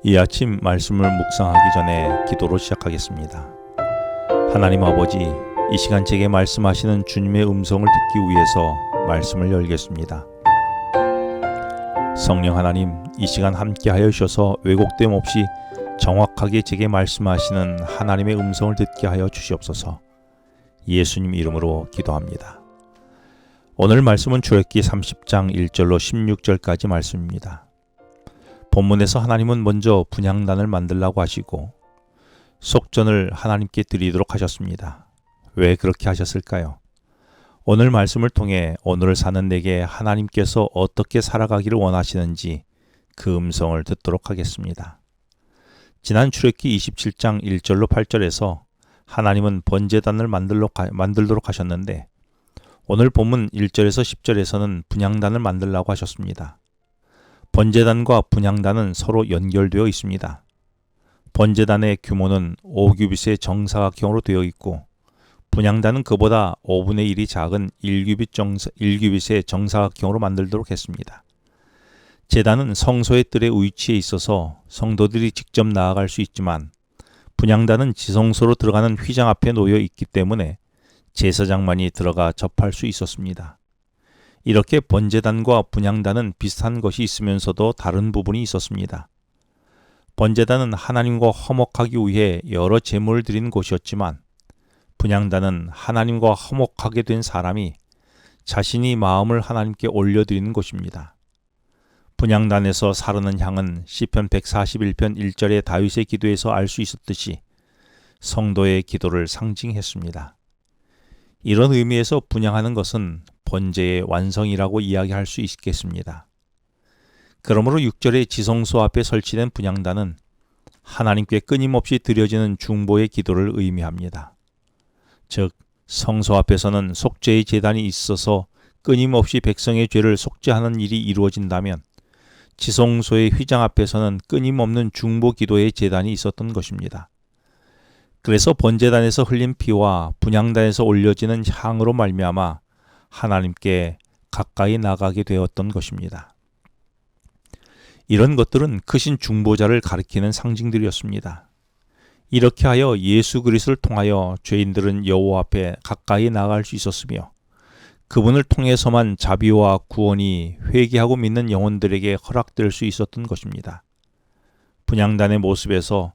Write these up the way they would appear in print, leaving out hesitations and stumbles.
이 아침 말씀을 묵상하기 전에 기도로 시작하겠습니다. 하나님 아버지, 이 시간 제게 말씀하시는 주님의 음성을 듣기 위해서 말씀을 열겠습니다. 성령 하나님, 이 시간 함께 하여 주셔서 왜곡됨 없이 정확하게 제게 말씀하시는 하나님의 음성을 듣게 하여 주시옵소서. 예수님 이름으로 기도합니다. 오늘 말씀은 출애굽기 30장 1절로 16절까지 말씀입니다. 본문에서 하나님은 먼저 분향단을 만들라고 하시고 속전을 하나님께 드리도록 하셨습니다. 왜 그렇게 하셨을까요? 오늘 말씀을 통해 오늘을 사는 내게 하나님께서 어떻게 살아가기를 원하시는지 그 음성을 듣도록 하겠습니다. 지난 출애굽기 27장 1절로 8절에서 하나님은 번제단을 만들도록 하셨는데 오늘 본문 1절에서 10절에서는 분향단을 만들라고 하셨습니다. 번제단과 분향단은 서로 연결되어 있습니다. 번제단의 규모는 5규빗의 정사각형으로 되어 있고 분향단은 그보다 5분의 1이 작은 1규빗의 정사각형으로 만들도록 했습니다. 제단은 성소의 뜰에 위치해 있어서 성도들이 직접 나아갈 수 있지만 분향단은 지성소로 들어가는 휘장 앞에 놓여 있기 때문에 제사장만이 들어가 접할 수 있었습니다. 이렇게 번제단과 분향단은 비슷한 것이 있으면서도 다른 부분이 있었습니다. 번제단은 하나님과 화목하기 위해 여러 제물을 드린 곳이었지만 분향단은 하나님과 화목하게 된 사람이 자신이 마음을 하나님께 올려드리는 곳입니다. 분향단에서 사르는 향은 시편 141편 1절의 다윗의 기도에서 알 수 있었듯이 성도의 기도를 상징했습니다. 이런 의미에서 분향하는 것은 번제의 완성이라고 이야기할 수 있겠습니다. 그러므로 6절의 지성소 앞에 설치된 분향단은 하나님께 끊임없이 드려지는 중보의 기도를 의미합니다. 즉, 성소 앞에서는 속죄의 제단이 있어서 끊임없이 백성의 죄를 속죄하는 일이 이루어진다면 지성소의 휘장 앞에서는 끊임없는 중보 기도의 제단이 있었던 것입니다. 그래서 번제단에서 흘린 피와 분향단에서 올려지는 향으로 말미암아 하나님께 가까이 나가게 되었던 것입니다. 이런 것들은 크신 중보자를 가리키는 상징들이었습니다. 이렇게 하여 예수 그리스도를 통하여 죄인들은 여호와 앞에 가까이 나갈 수 있었으며 그분을 통해서만 자비와 구원이 회개하고 믿는 영혼들에게 허락될 수 있었던 것입니다. 분향단의 모습에서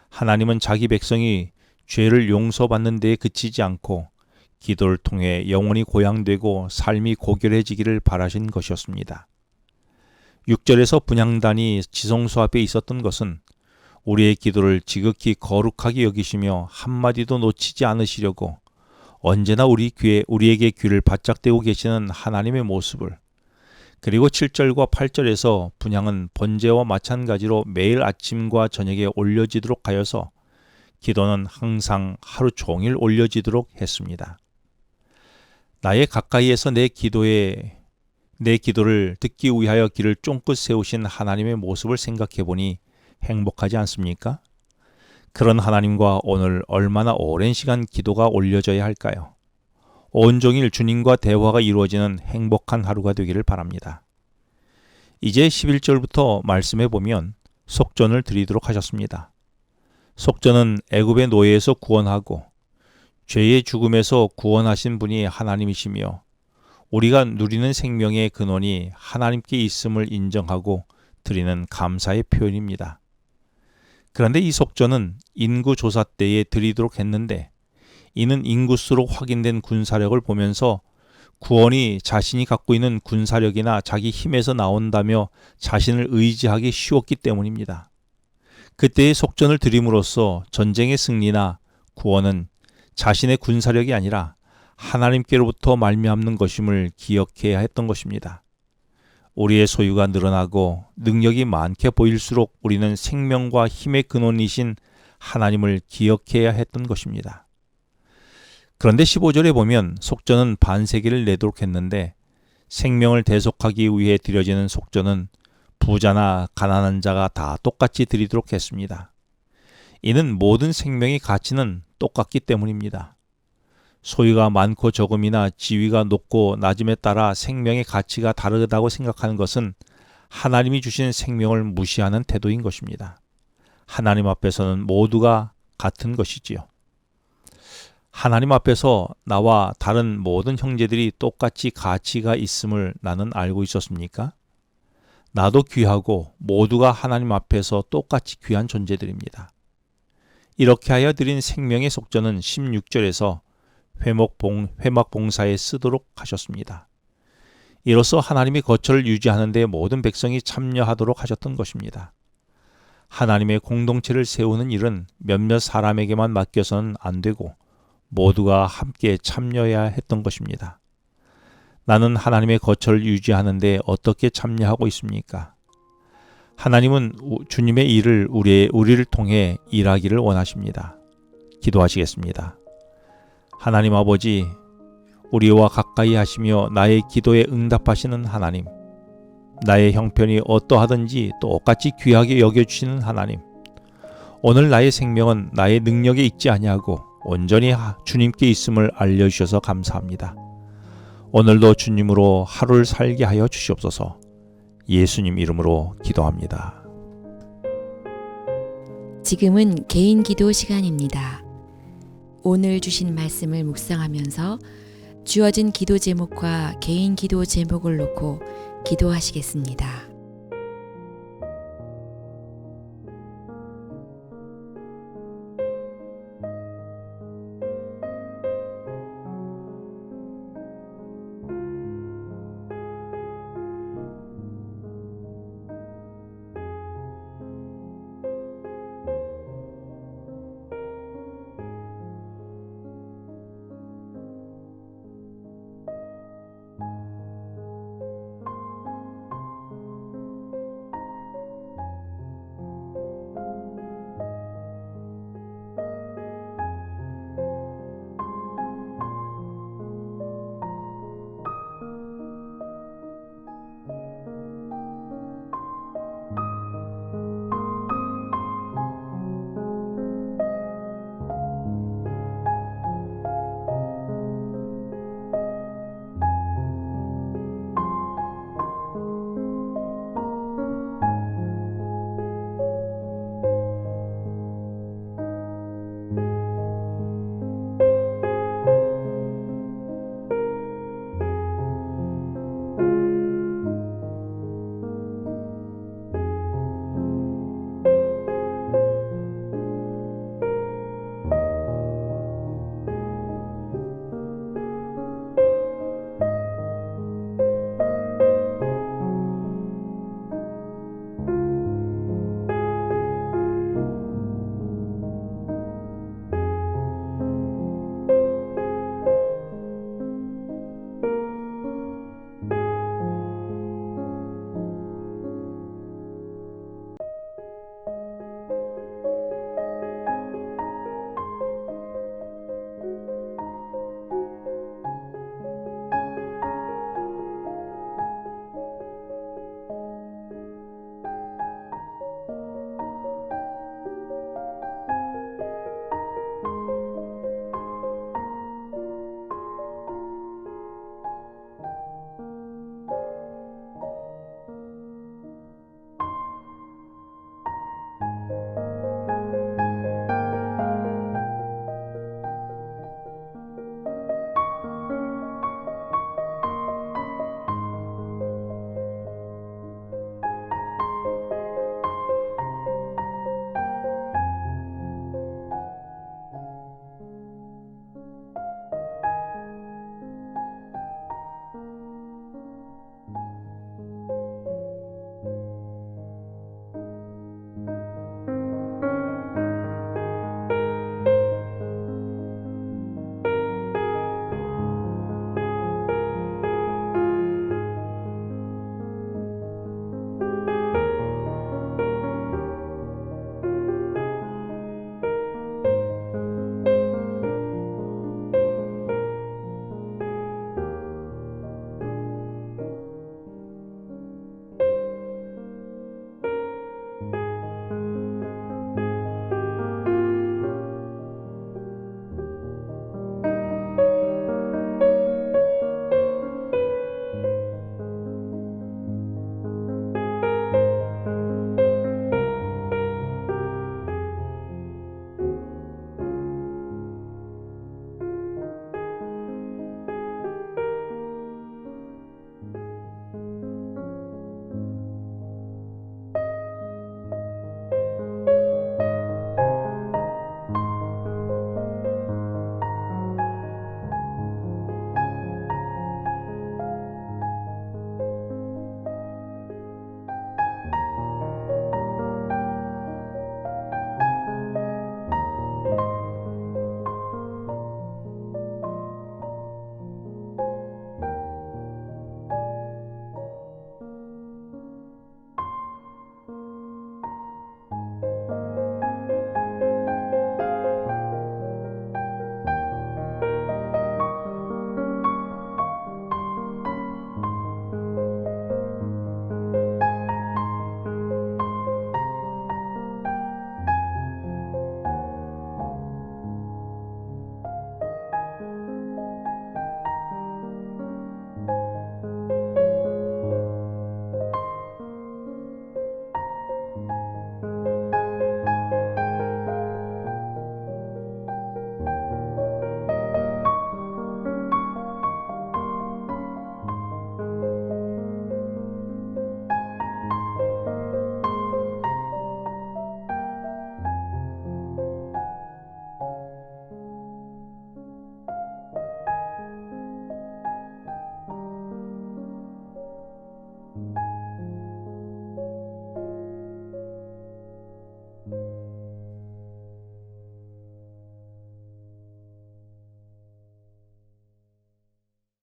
하나님은 자기 백성이 죄를 용서받는 데에 그치지 않고 기도를 통해 영혼이 고양되고 삶이 고결해지기를 바라신 것이었습니다. 6절에서 분향단이 지성소 앞에 있었던 것은 우리의 기도를 지극히 거룩하게 여기시며 한마디도 놓치지 않으시려고 언제나 우리에게 귀를 바짝 대고 계시는 하나님의 모습을, 그리고 7절과 8절에서 분향은 번제와 마찬가지로 매일 아침과 저녁에 올려지도록 하여서 기도는 항상 하루 종일 올려지도록 했습니다. 나의 가까이에서 내 기도를 듣기 위하여 길을 쫑긋 세우신 하나님의 모습을 생각해 보니 행복하지 않습니까? 그런 하나님과 오늘 얼마나 오랜 시간 기도가 올려져야 할까요? 온종일 주님과 대화가 이루어지는 행복한 하루가 되기를 바랍니다. 이제 11절부터 말씀해 보면 속전을 드리도록 하셨습니다. 속전은 애굽의 노예에서 구원하고 죄의 죽음에서 구원하신 분이 하나님이시며 우리가 누리는 생명의 근원이 하나님께 있음을 인정하고 드리는 감사의 표현입니다. 그런데 이 속전은 인구조사 때에 드리도록 했는데 이는 인구수로 확인된 군사력을 보면서 구원이 자신이 갖고 있는 군사력이나 자기 힘에서 나온다며 자신을 의지하기 쉬웠기 때문입니다. 그때의 속전을 드림으로써 전쟁의 승리나 구원은 자신의 군사력이 아니라 하나님께로부터 말미암는 것임을 기억해야 했던 것입니다. 우리의 소유가 늘어나고 능력이 많게 보일수록 우리는 생명과 힘의 근원이신 하나님을 기억해야 했던 것입니다. 그런데 15절에 보면 속전은 반세기를 내도록 했는데 생명을 대속하기 위해 드려지는 속전은 부자나 가난한 자가 다 똑같이 드리도록 했습니다. 이는 모든 생명의 가치는 똑같기 때문입니다. 소유가 많고 적음이나 지위가 높고 낮음에 따라 생명의 가치가 다르다고 생각하는 것은 하나님이 주신 생명을 무시하는 태도인 것입니다. 하나님 앞에서는 모두가 같은 것이지요. 하나님 앞에서 나와 다른 모든 형제들이 똑같이 가치가 있음을 나는 알고 있었습니까? 나도 귀하고 모두가 하나님 앞에서 똑같이 귀한 존재들입니다. 이렇게 하여 드린 생명의 속전은 16절에서 회막봉사에 쓰도록 하셨습니다. 이로써 하나님의 거처를 유지하는 데 모든 백성이 참여하도록 하셨던 것입니다. 하나님의 공동체를 세우는 일은 몇몇 사람에게만 맡겨서는 안 되고 모두가 함께 참여해야 했던 것입니다. 나는 하나님의 거처를 유지하는 데 어떻게 참여하고 있습니까? 하나님은 주님의 일을 우리를 통해 일하기를 원하십니다. 기도하시겠습니다. 하나님 아버지, 우리와 가까이 하시며 나의 기도에 응답하시는 하나님, 나의 형편이 어떠하든지 똑같이 귀하게 여겨주시는 하나님, 오늘 나의 생명은 나의 능력에 있지 아니하고 온전히 주님께 있음을 알려주셔서 감사합니다. 오늘도 주님으로 하루를 살게 하여 주시옵소서. 예수님 이름으로 기도합니다. 지금은 개인 기도 시간입니다. 오늘 주신 말씀을 묵상하면서 주어진 기도 제목과 개인 기도 제목을 놓고 기도하시겠습니다.